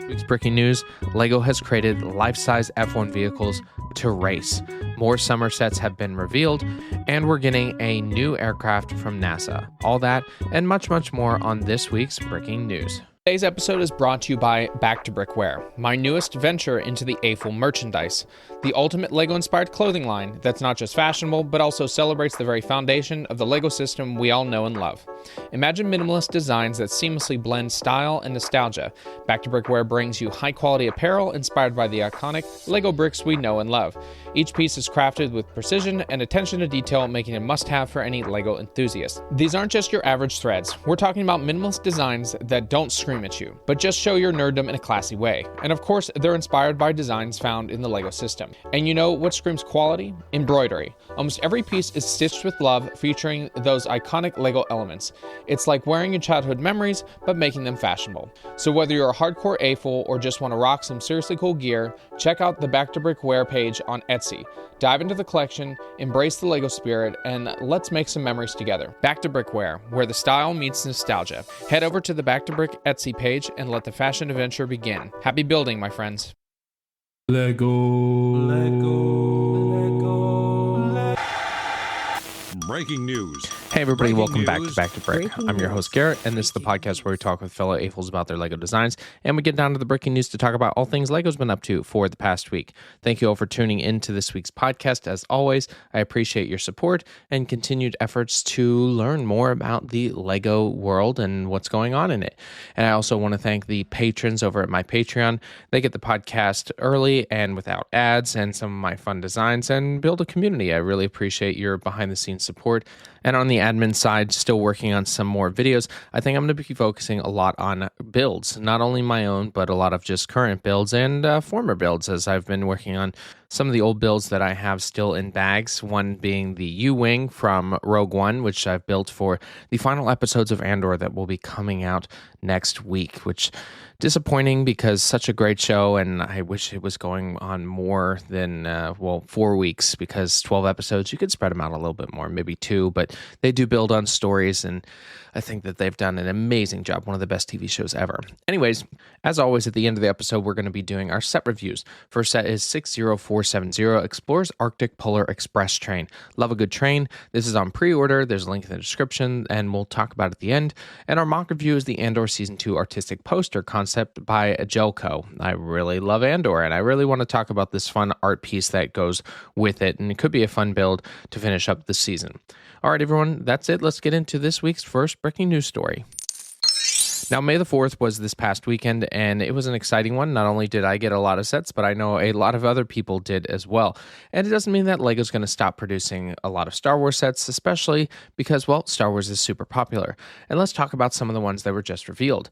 Week's breaking news, LEGO has created life-size F1 vehicles to race. More summer sets have been revealed, and we're getting a new aircraft from NASA. All that and much, much more on this week's breaking news. Today's episode is brought to you by Back2Brick, my newest venture into the A-full merchandise, the ultimate LEGO-inspired clothing line that's not just fashionable, but also celebrates the very foundation of the LEGO system we all know and love. Imagine minimalist designs that seamlessly blend style and nostalgia. Back2Brick brings you high-quality apparel inspired by the iconic LEGO bricks we know and love. Each piece is crafted with precision and attention to detail, making it a must-have for any LEGO enthusiast. These aren't just your average threads. We're talking about minimalist designs that don't scream at you, but just show your nerddom in a classy way. And of course, they're inspired by designs found in the LEGO system. And you know what screams quality? Embroidery. Almost every piece is stitched with love, featuring those iconic LEGO elements. It's like wearing your childhood memories, but making them fashionable. So whether you're a hardcore A-full or just want to rock some seriously cool gear, check out the Back2Brick page on Etsy. Dive into the collection, embrace the LEGO spirit, and let's make some memories together. Back2Brick, where the style meets nostalgia. Head over to the Back2Brick Etsy page and let the fashion adventure begin. Happy building, my friends. Breaking news. Hey everybody, welcome back to Back2Brick. I'm your host Garrett, and this is the podcast where we talk with fellow A-fulls about their LEGO designs, and we get down to the breaking news to talk about all things LEGO's been up to for the past week. Thank you all for tuning into this week's podcast. As always, I appreciate your support and continued efforts to learn more about the LEGO world and what's going on in it. And I also want to thank the patrons over at my Patreon. They get the podcast early and without ads and some of my fun designs and build a community. I really appreciate your behind-the-scenes support. And on the admin side, still working on some more videos. I think I'm going to be focusing a lot on builds, not only my own, but a lot of just current builds and former builds, as I've been working on some of the old builds that I have still in bags, one being the U-Wing from Rogue One, which I've built for the final episodes of Andor that will be coming out next week, which disappointing because such a great show, and I wish it was going on more than 4 weeks, because 12 episodes you could spread them out a little bit more, maybe 2, but they do build on stories, and I think that they've done an amazing job, one of the best TV shows ever. Anyways, as always, at the end of the episode, we're going to be doing our set reviews. First set is 60470, Explorers Arctic Polar Express Train. Love a good train. This is on pre-order. There's a link in the description, and we'll talk about it at the end. And our mock review is the Andor Season 2 artistic poster concept by Jelko. I really love Andor, and I really want to talk about this fun art piece that goes with it, and it could be a fun build to finish up the season. All right, everyone, that's it. Let's get into this week's first breaking news story. Now, May the 4th was this past weekend, and it was an exciting one. Not only did I get a lot of sets, but I know a lot of other people did as well. And it doesn't mean that LEGO's going to stop producing a lot of Star Wars sets, especially because, well, Star Wars is super popular. And let's talk about some of the ones that were just revealed.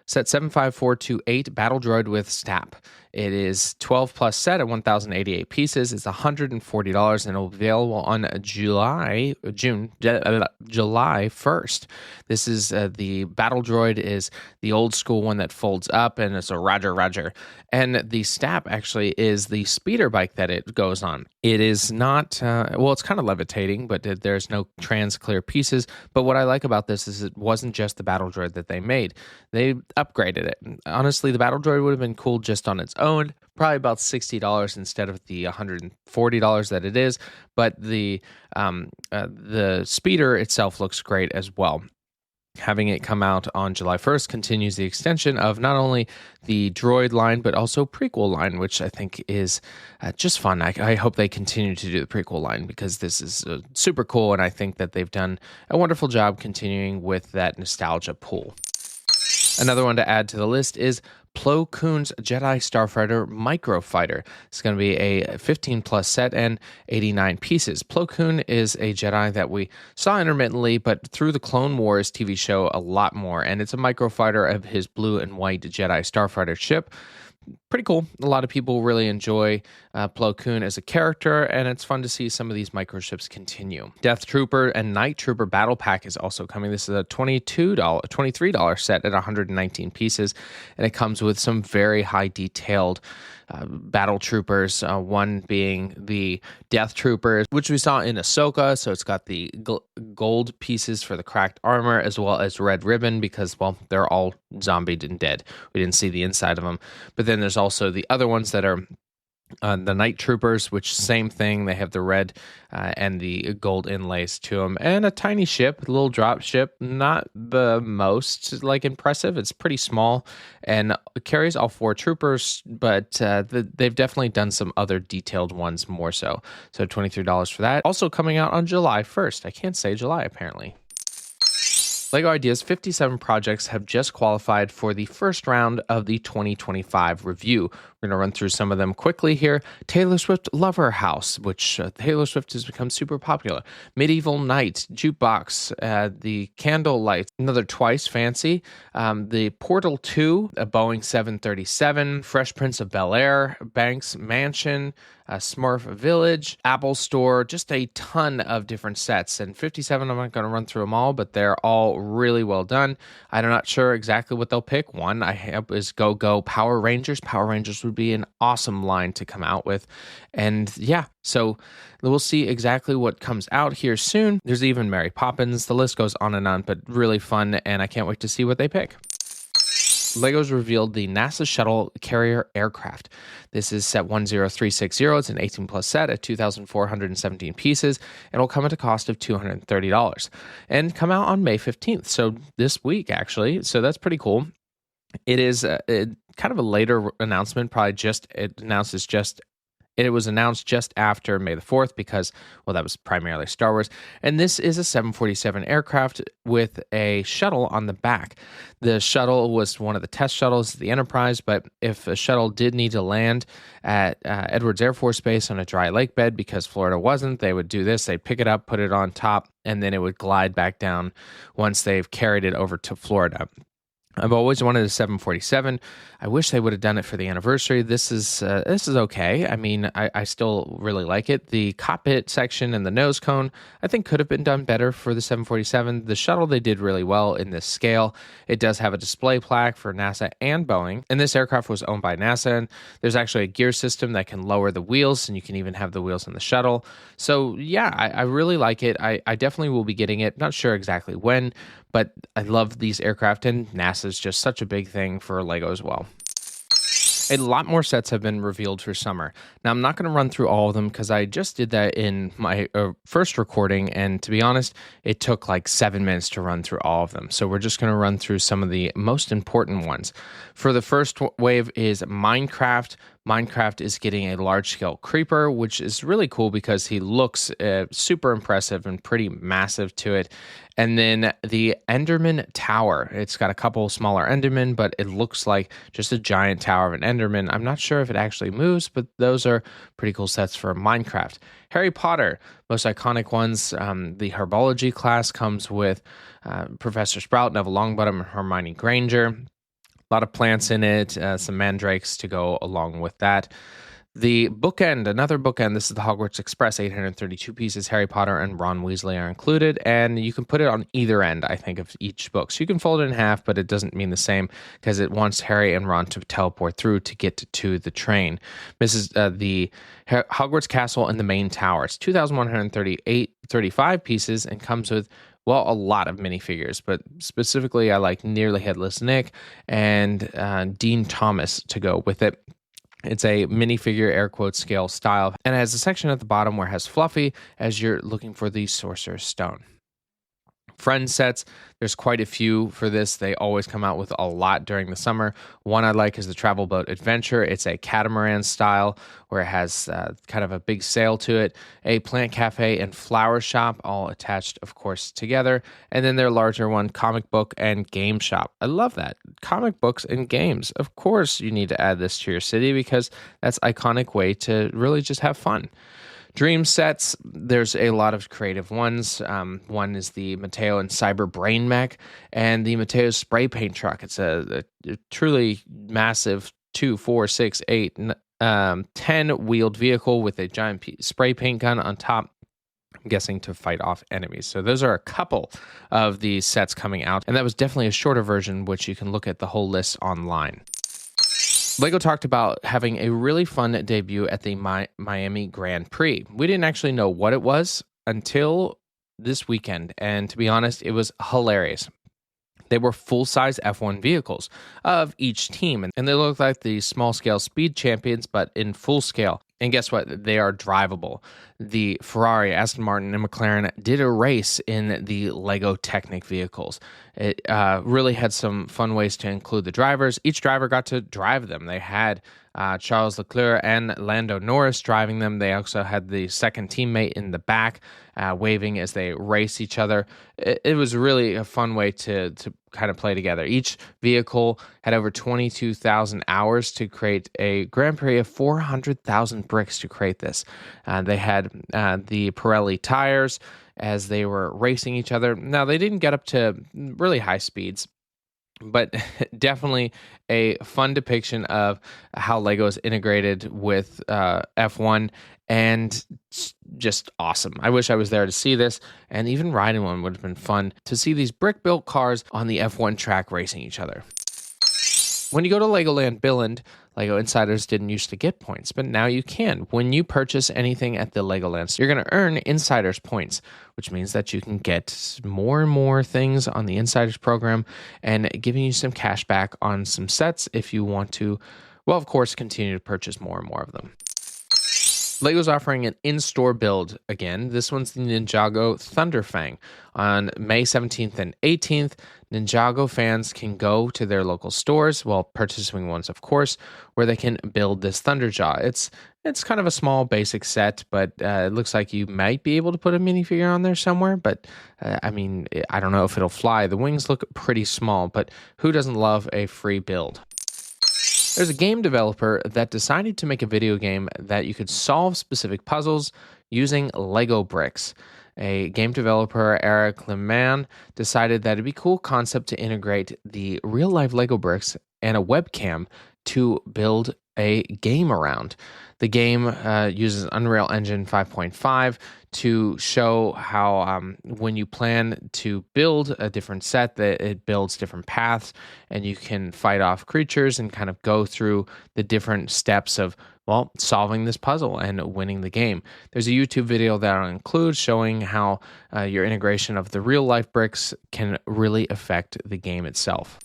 Set 75428, Battle Droid with Stap. It is 12 plus set at 1,088 pieces. It's $140 and it will be available on July 1st. This is the Battle Droid is the old school one that folds up, and it's a Roger. And the Stap actually is the speeder bike that it goes on. It is not, it's kind of levitating, but there's no trans clear pieces. But what I like about this is it wasn't just the Battle Droid that they made. They upgraded it. Honestly, the Battle Droid would have been cool just on its own, probably about $60 instead of the $140 that it is, but the speeder itself looks great as well. Having it come out on July 1st continues the extension of not only the Droid line, but also prequel line, which I think is just fun. I hope they continue to do the prequel line, because this is super cool, and I think that they've done a wonderful job continuing with that nostalgia pool. Another one to add to the list is Plo Koon's Jedi Starfighter Microfighter. It's going to be a 15 plus set and 89 pieces. Plo Koon is a Jedi that we saw intermittently, but through the Clone Wars TV show a lot more, and it's a microfighter of his blue and white Jedi Starfighter ship. Pretty cool. A lot of people really enjoy Plo Koon as a character, and it's fun to see some of these microships continue. Death Trooper and Night Trooper Battle Pack is also coming. This is a $23 set at 119 pieces, and it comes with some very high detailed battle troopers, one being the Death Troopers, which we saw in Ahsoka. So it's got the gold pieces for the cracked armor as well as red ribbon because, well, they're all zombied and dead. We didn't see the inside of them. But then there's also the other ones that are the Night Troopers, which same thing. They have the red and the gold inlays to them, and a tiny ship, a little drop ship. Not the most impressive. It's pretty small and carries all 4 troopers, but they've definitely done some other detailed ones more so. So $23 for that. Also coming out on July 1st. I can't say July apparently. LEGO Ideas 57 projects have just qualified for the first round of the 2025 review. We're going to run through some of them quickly here. Taylor Swift Lover House, which Taylor Swift has become super popular. Medieval Night, Jukebox, the Candle Light, another Twice Fancy, the Portal 2, a Boeing 737, Fresh Prince of Bel-Air, Banks Mansion, Smurf Village, Apple Store, just a ton of different sets. And 57, I'm not going to run through them all, but they're all really well done. I'm not sure exactly what they'll pick. One I have is Go Power Rangers. Power Rangers would be an awesome line to come out with. And yeah, so we'll see exactly what comes out here soon. There's even Mary Poppins. The list goes on, but really fun, and I can't wait to see what they pick. LEGO's revealed the NASA Shuttle carrier aircraft. This is set 10360. It's an 18 plus set at 2,417 pieces, and will come at a cost of $230 and come out on May 15th. So this week, actually. So that's pretty cool. It is kind of a later announcement, it was announced just after May the 4th because, well, that was primarily Star Wars. And this is a 747 aircraft with a shuttle on the back. The shuttle was one of the test shuttles, the Enterprise, but if a shuttle did need to land at Edwards Air Force Base on a dry lake bed because Florida wasn't, they would do this. They'd pick it up, put it on top, and then it would glide back down once they've carried it over to Florida. I've always wanted a 747. I wish they would have done it for the anniversary. This is okay. I mean, I still really like it. The cockpit section and the nose cone, I think, could have been done better for the 747. The shuttle, they did really well in this scale. It does have a display plaque for NASA and Boeing, and this aircraft was owned by NASA. And there's actually a gear system that can lower the wheels, and you can even have the wheels on the shuttle. So yeah, I really like it. I definitely will be getting it. Not sure exactly when, but I love these aircraft, and NASA is just such a big thing for LEGO as well. A lot more sets have been revealed for summer. Now, I'm not going to run through all of them because I just did that in my first recording, and to be honest, it took like 7 minutes to run through all of them. So we're just going to run through some of the most important ones. For the first wave is Minecraft. Minecraft is getting a large-scale creeper, which is really cool because he looks super impressive and pretty massive to it. And then the Enderman Tower. It's got a couple smaller Endermen, but it looks like just a giant tower of an Enderman. I'm not sure if it actually moves, but those are pretty cool sets for Minecraft. Harry Potter, most iconic ones. The Herbology class comes with Professor Sprout, Neville Longbottom, and Hermione Granger. A lot of plants in it, some mandrakes to go along with that. The bookend, another bookend, this is the Hogwarts Express, 832 pieces. Harry Potter and Ron Weasley are included, and you can put it on either end, I think, of each book. So you can fold it in half, but it doesn't mean the same because it wants Harry and Ron to teleport through to get to the train. This is the Hogwarts Castle and the main tower. It's 2,135 pieces and comes with, well, a lot of minifigures, but specifically I like Nearly Headless Nick and Dean Thomas to go with it. It's a minifigure air quote scale style, and it has a section at the bottom where it has Fluffy as you're looking for the Sorcerer's Stone. Friend sets, there's quite a few for this. They always come out with a lot during the summer. One I like is the Travel Boat Adventure. It's a catamaran style where it has kind of a big sail to it. A plant cafe and flower shop all attached, of course, together. And then their larger one, comic book and game shop. I love that. Comic books and games. Of course, you need to add this to your city because that's an iconic way to really just have fun. Dream sets, there's a lot of creative ones. One is the Mateo and Cyber Brain Mech and the Mateo spray paint truck. It's a truly massive 2, 4, 6, 8, 10 wheeled vehicle with a giant spray paint gun on top. I'm guessing to fight off enemies. So those are a couple of the sets coming out. And that was definitely a shorter version, which you can look at the whole list online. LEGO talked about having a really fun debut at the Miami Grand Prix. We didn't actually know what it was until this weekend, and to be honest, it was hilarious. They were full-size F1 vehicles of each team, and they looked like the small-scale speed champions, but in full scale. And guess what? They are drivable. The Ferrari, Aston Martin, and McLaren did a race in the LEGO Technic vehicles. It really had some fun ways to include the drivers. Each driver got to drive them. They had Charles Leclerc and Lando Norris driving them. They also had the second teammate in the back waving as they race each other. It was really a fun way to kind of play together. Each vehicle had over 22,000 hours to create a Grand Prix of 400,000 bricks to create this. They had the Pirelli tires as they were racing each other. Now, they didn't get up to really high speeds, but definitely a fun depiction of how LEGO is integrated with F1, and just awesome. I wish I was there to see this, and even riding one would have been fun to see these brick-built cars on the F1 track racing each other. When you go to LEGOLAND Billund, LEGO Insiders didn't used to get points, but now you can. When you purchase anything at the LEGOLAND, you're going to earn Insiders points, which means that you can get more and more things on the Insiders program and giving you some cash back on some sets if you want to, well, of course, continue to purchase more and more of them. LEGO's offering an in-store build again. This one's the Ninjago Thunderfang. On May 17th and 18th, Ninjago fans can go to their local stores, well, purchasing ones, of course, where they can build this Thunderjaw. It's kind of a small, basic set, but it looks like you might be able to put a minifigure on there somewhere, but I mean, I don't know if it'll fly. The wings look pretty small, but who doesn't love a free build? There's a game developer that decided to make a video game that you could solve specific puzzles using Lego bricks. A game developer, Eric Leman, decided that it'd be a cool concept to integrate the real-life Lego bricks and a webcam to build a game around. The game uses Unreal Engine 5.5 to show how when you plan to build a different set, that it builds different paths, and you can fight off creatures and kind of go through the different steps of, well, solving this puzzle and winning the game. There's a YouTube video that I'll include showing how your integration of the real-life bricks can really affect the game itself.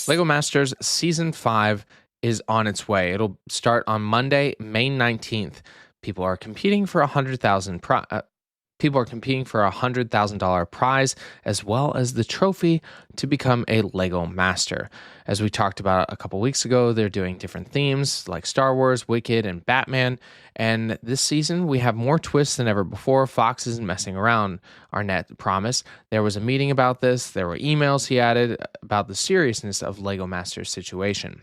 LEGO Masters Season 5 is on its way. It'll start on Monday, May 19th. People are competing for $100,000 prize, as well as the trophy to become a LEGO Master. As we talked about a couple weeks ago, they're doing different themes like Star Wars, Wicked, and Batman. And this season, we have more twists than ever before. Fox isn't messing around, Arnett promised. There was a meeting about this. There were emails he added about the seriousness of LEGO Master's situation.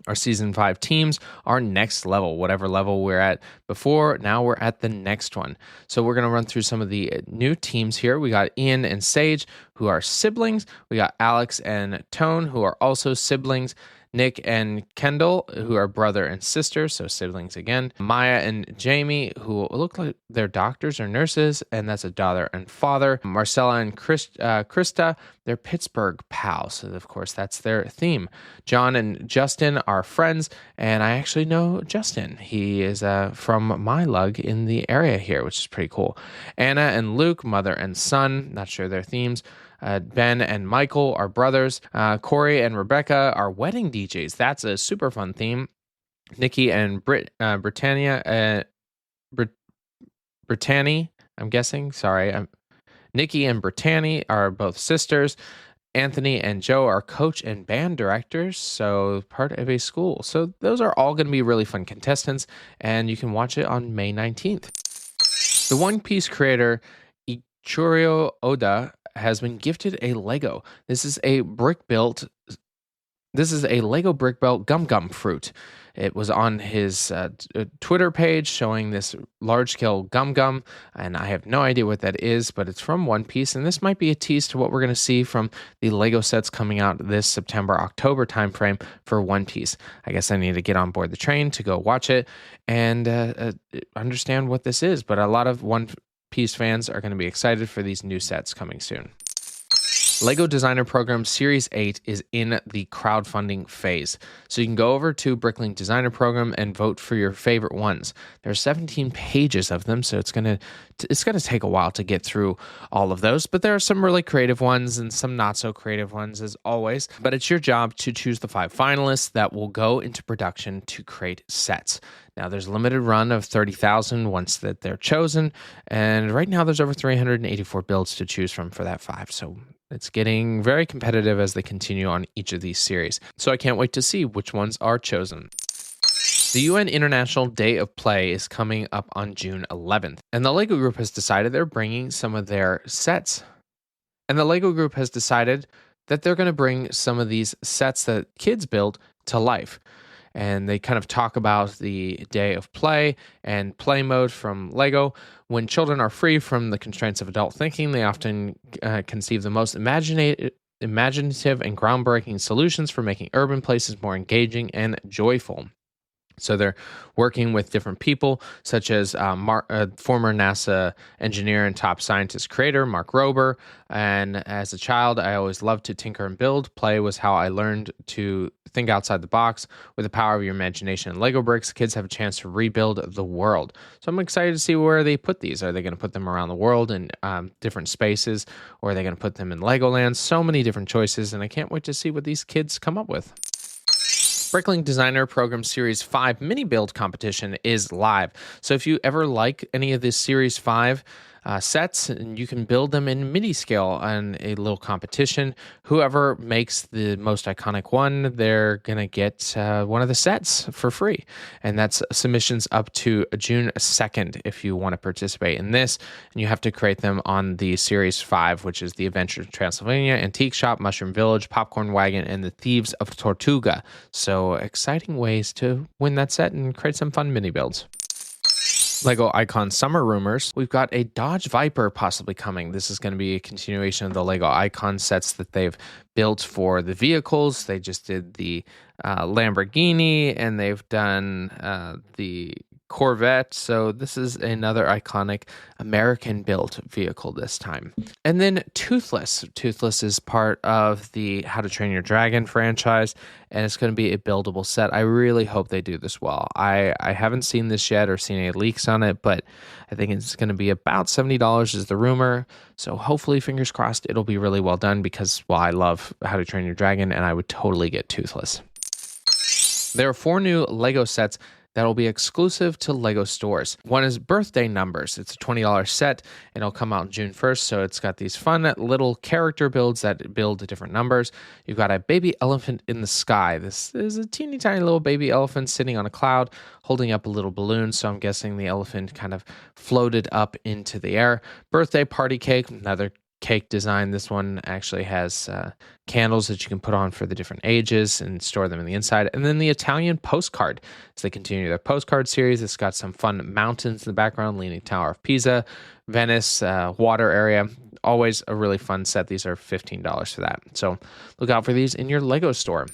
Our Season 5 teams are next level. Whatever level we're at before, now we're at the next one. So we're going to run through some of the new teams here. We got Ian and Sage, who are siblings. We got Alex and Tone, who are also siblings. Nick and Kendall, who are brother and sister, so siblings again. Maya and Jamie, who look like they're doctors or nurses, and that's a daughter and father. Marcella and Krista, they're Pittsburgh pals, so of course that's their theme. John and Justin are friends, and I actually know Justin. He is from my lug in the area here, which is pretty cool. Anna and Luke, mother and son, not sure their themes. Ben and Michael are brothers. Corey and Rebecca are wedding DJs. That's a super fun theme. Nikki and Brittany, I'm guessing. Sorry. Nikki and Brittany are both sisters. Anthony and Joe are coach and band directors, so part of a school. So those are all going to be really fun contestants, and you can watch it on May 19th. The One Piece creator, Ichiro Oda, has been gifted a Lego. This is a Lego brick built Gum Gum fruit. It was on his Twitter page showing this large-scale Gum Gum, and I have no idea what that is, but it's from One Piece, and this might be a tease to what we're going to see from the Lego sets coming out this September-October timeframe for One Piece. I guess I need to get on board the train to go watch it and understand what this is, but a lot of One Piece fans are going to be excited for these new sets coming soon. LEGO Designer Program Series 8 is in the crowdfunding phase. So you can go over to Bricklink Designer Program and vote for your favorite ones. There are 17 pages of them, so it's gonna take a while to get through all of those. But there are some really creative ones and some not so creative ones, as always. But it's your job to choose the 5 finalists that will go into production to create sets. Now, there's a limited run of 30,000 once that they're chosen, and right now there's over 384 builds to choose from for that 5. So it's getting very competitive as they continue on each of these series. So I can't wait to see which ones are chosen. The UN International Day of Play is coming up on June 11th, and the LEGO Group has decided they're bringing some of their sets. And the LEGO Group has decided that they're going to bring some of these sets that kids build to life. And they kind of talk about the day of play and play mode from LEGO. When children are free from the constraints of adult thinking, they often conceive the most imaginative and groundbreaking solutions for making urban places more engaging and joyful. So they're working with different people, such as former NASA engineer and top scientist creator, Mark Rober. And as a child, I always loved to tinker and build. Play was how I learned to think outside the box. With the power of your imagination and Lego bricks, kids have a chance to rebuild the world. So I'm excited to see where they put these. Are they going to put them around the world in different spaces, or are they going to put them in LEGOLAND? So many different choices, and I can't wait to see what these kids come up with. Bricklink Designer Program Series 5 mini build competition is live. So if you ever like any of this Series 5 sets, and you can build them in mini scale on a little competition. Whoever makes the most iconic one, they're going to get one of the sets for free. And that's submissions up to June 2nd if you want to participate in this. And you have to create them on the Series 5, which is the Adventure Transylvania, Antique Shop, Mushroom Village, Popcorn Wagon, and the Thieves of Tortuga. So exciting ways to win that set and create some fun mini builds. LEGO Icon Summer rumors. We've got a Dodge Viper possibly coming. This is going to be a continuation of the LEGO Icon sets that they've built for the vehicles. They just did the Lamborghini, and they've done the Corvette. So this is another iconic American-built vehicle this time. And then Toothless. Toothless is part of the How to Train Your Dragon franchise, and it's going to be a buildable set. I really hope they do this well. I haven't seen this yet or seen any leaks on it, but I think it's going to be about $70 is the rumor. So hopefully, fingers crossed, it'll be really well done because, well, I love How to Train Your Dragon, and I would totally get Toothless. There are 4 new LEGO sets that will be exclusive to LEGO stores. One is Birthday Numbers. It's a $20 set, and it'll come out June 1st, so it's got these fun little character builds that build different numbers. You've got a baby elephant in the sky. This is a teeny tiny little baby elephant sitting on a cloud, holding up a little balloon, so I'm guessing the elephant kind of floated up into the air. Birthday party cake, another cake design. This one actually has candles that you can put on for the different ages and store them in the inside. And then the Italian postcard. As they continue their postcard series, it's got some fun mountains in the background, Leaning Tower of Pisa, Venice, water area. Always a really fun set. These are $15 for that. So look out for these in your LEGO store.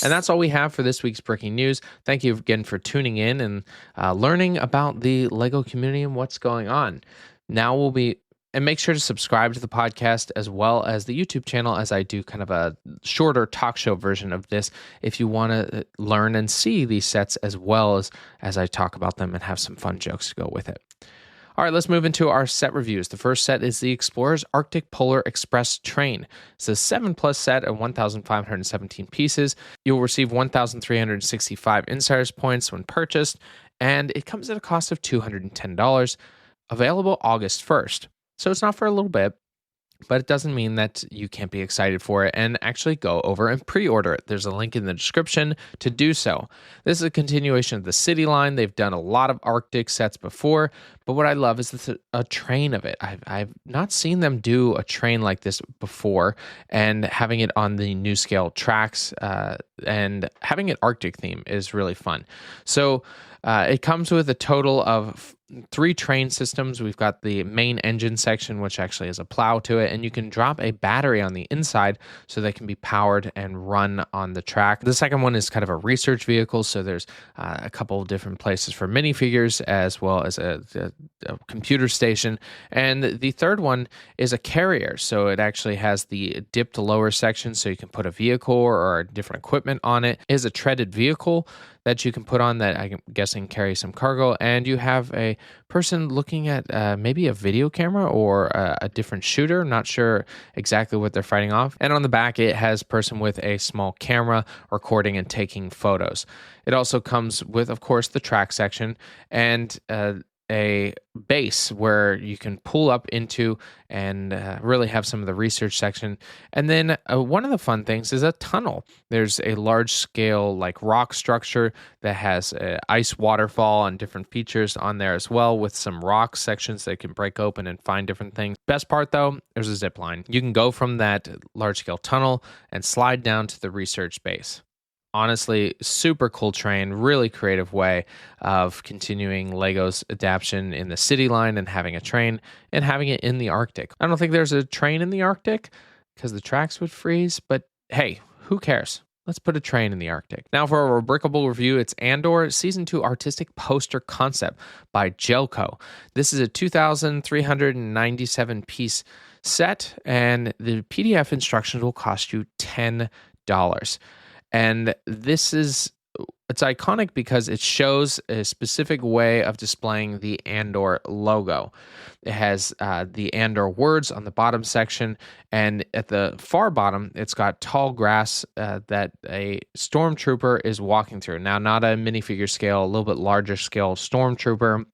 And that's all we have for this week's Breaking News. Thank you again for tuning in and learning about the LEGO community and what's going on. And make sure to subscribe to the podcast as well as the YouTube channel, as I do kind of a shorter talk show version of this if you want to learn and see these sets as well as I talk about them and have some fun jokes to go with it. All right, let's move into our set reviews. The first set is the Explorer's Arctic Polar Express Train. It's a 7+ set of 1,517 pieces. You'll receive 1,365 Insiders points when purchased, and it comes at a cost of $210, available August 1st. So it's not for a little bit, but it doesn't mean that you can't be excited for it and actually go over and pre-order it. There's a link in the description to do so. This is a continuation of the City line. They've done a lot of Arctic sets before, but what I love is a train of it. I've not seen them do a train like this before, and having it on the new scale tracks and having it Arctic theme is really fun. So it comes with a total of 3 train systems. We've got the main engine section, which actually has a plow to it, and you can drop a battery on the inside so they can be powered and run on the track. The second one is kind of a research vehicle, so there's a couple of different places for minifigures as well as a computer station. And the third one is a carrier. So it actually has the dipped lower section so you can put a vehicle or different equipment on it. It is a treaded vehicle that you can put on that I'm guessing carries some cargo. And you have a person looking at maybe a video camera or a different shooter. Not sure exactly what they're fighting off. And on the back, it has a person with a small camera recording and taking photos. It also comes with, of course, the track section and a base where you can pull up into and really have some of the research section. And then one of the fun things is a tunnel. There's a large scale like rock structure that has ice waterfall and different features on there as well, with some rock sections that can break open and find different things. Best part though, there's a zip line. You can go from that large scale tunnel and slide down to the research base. Honestly, super cool train, really creative way of continuing Lego's adaptation in the city line and having a train and having it in the Arctic. I don't think there's a train in the Arctic because the tracks would freeze, but hey, who cares? Let's put a train in the Arctic. Now for our Brickable review, it's Andor Season 2 Artistic Poster Concept by Jelko. This is a 2,397 piece set, and the PDF instructions will cost you $10. And it's iconic because it shows a specific way of displaying the Andor logo. It has the Andor words on the bottom section, and at the far bottom, it's got tall grass that a stormtrooper is walking through. Now, not a minifigure scale, a little bit larger scale stormtrooper.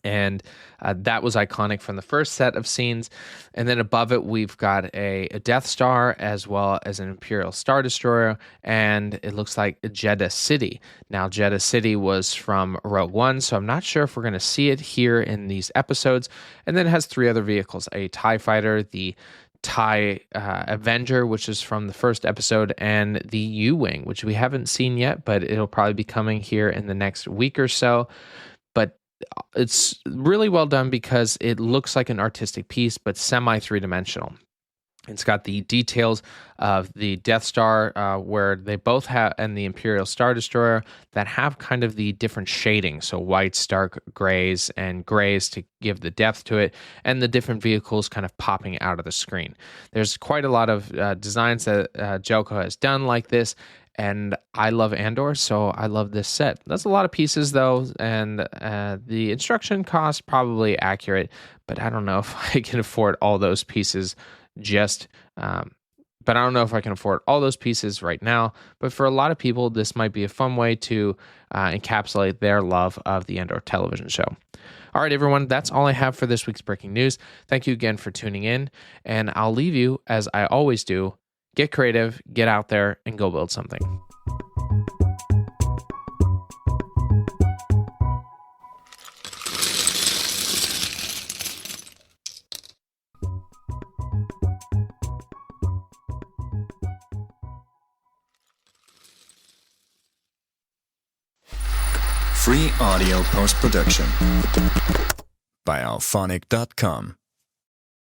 And that was iconic from the first set of scenes. And then above it, we've got a Death Star as well as an Imperial Star Destroyer, and it looks like Jeddah City. Now, Jeddah City was from Rogue One, so I'm not sure if we're going to see it here in these episodes. And then it has 3 other vehicles, a TIE Fighter, the TIE Avenger, which is from the first episode, and the U-Wing, which we haven't seen yet, but it'll probably be coming here in the next week or so. But it's really well done because it looks like an artistic piece, but semi three-dimensional. It's got the details of the Death Star, where they both have, and the Imperial Star Destroyer that have kind of the different shading. So whites, dark grays, and grays to give the depth to it, and the different vehicles kind of popping out of the screen. There's quite a lot of designs that Jelko has done like this. And I love Andor, so I love this set. That's a lot of pieces, though, and the instruction cost probably accurate, but I don't know if I can afford all those pieces right now. But for a lot of people, this might be a fun way to encapsulate their love of the Andor television show. All right, everyone, that's all I have for this week's breaking news. Thank you again for tuning in, and I'll leave you, as I always do, get creative, get out there, and go build something. Free audio post-production by alphonic.com.